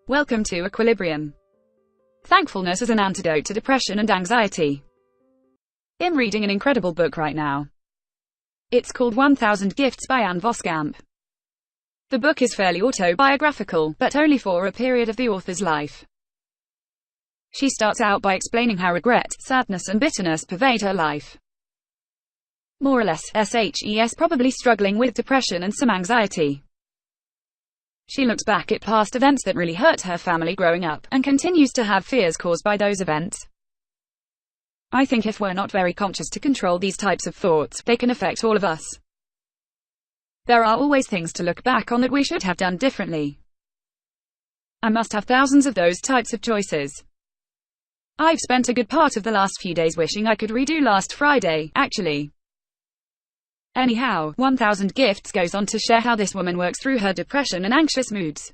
Welcome to Equilibrium. Thankfulness is an antidote to depression and anxiety. I'm reading an incredible book right now. It's called 1000 Gifts by Anne Voskamp. The book is fairly autobiographical, but only for a period of the author's life. She starts out by explaining how regret, sadness and bitterness pervade her life. More or less, she's probably struggling with depression and some anxiety. She looks back at past events that really hurt her family growing up, and continues to have fears caused by those events. I think if we're not very conscious to control these types of thoughts, they can affect all of us. There are always things to look back on that we should have done differently. I must have thousands of those types of choices. I've spent a good part of the last few days wishing I could redo last Friday, actually. Anyhow, 1000 Gifts goes on to share how this woman works through her depression and anxious moods.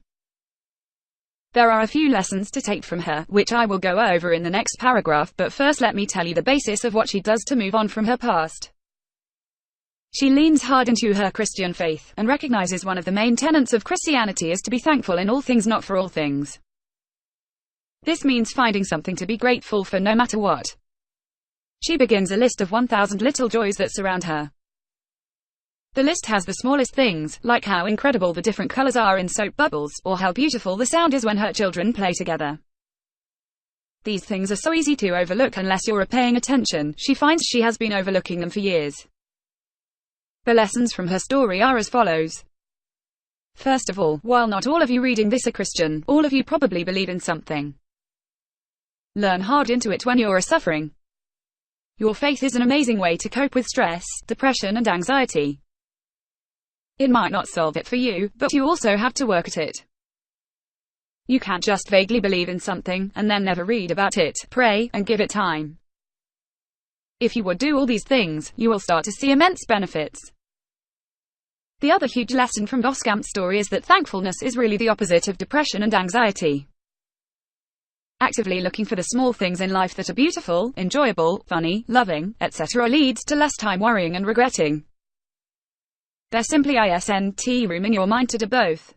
There are a few lessons to take from her, which I will go over in the next paragraph, but first let me tell you the basis of what she does to move on from her past. She leans hard into her Christian faith, and recognizes one of the main tenets of Christianity is to be thankful in all things, not for all things. This means finding something to be grateful for no matter what. She begins a list of 1000 little joys that surround her. The list has the smallest things, like how incredible the different colors are in soap bubbles, or how beautiful the sound is when her children play together. These things are so easy to overlook unless you're paying attention. She finds she has been overlooking them for years. The lessons from her story are as follows. First of all, while not all of you reading this are Christian, all of you probably believe in something. Learn hard into it when you're suffering. Your faith is an amazing way to cope with stress, depression and anxiety. It might not solve it for you, but you also have to work at it. You can't just vaguely believe in something, and then never read about it, pray, and give it time. If you would do all these things, you will start to see immense benefits. The other huge lesson from Voskamp's story is that thankfulness is really the opposite of depression and anxiety. Actively looking for the small things in life that are beautiful, enjoyable, funny, loving, etc. leads to less time worrying and regretting. There's simply room in your mind to do both.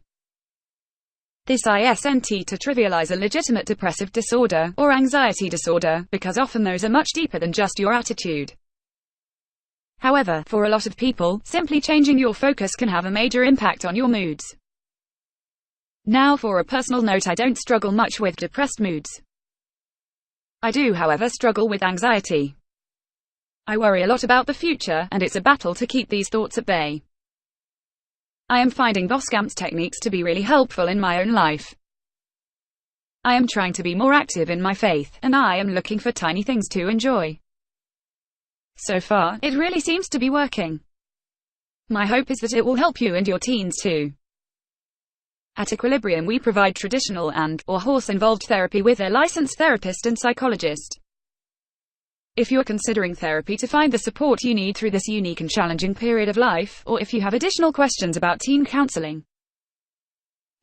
This isn't to trivialize a legitimate depressive disorder, or anxiety disorder, because often those are much deeper than just your attitude. However, for a lot of people, simply changing your focus can have a major impact on your moods. Now for a personal note, I don't struggle much with depressed moods. I do, however, struggle with anxiety. I worry a lot about the future, and it's a battle to keep these thoughts at bay. I am finding Voskamp's techniques to be really helpful in my own life. I am trying to be more active in my faith, and I am looking for tiny things to enjoy. So far, it really seems to be working. My hope is that it will help you and your teens too. At Equilibrium we provide traditional and/or horse-involved therapy with a licensed therapist and psychologist. If you're considering therapy to find the support you need through this unique and challenging period of life, or if you have additional questions about teen counseling,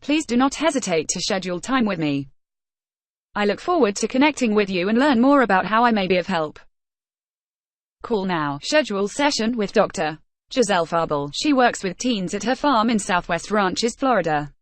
please do not hesitate to schedule time with me. I look forward to connecting with you and learn more about how I may be of help. Call now. Schedule session with Dr. Giselle Faubel. She works with teens at her farm in Southwest Ranches, Florida.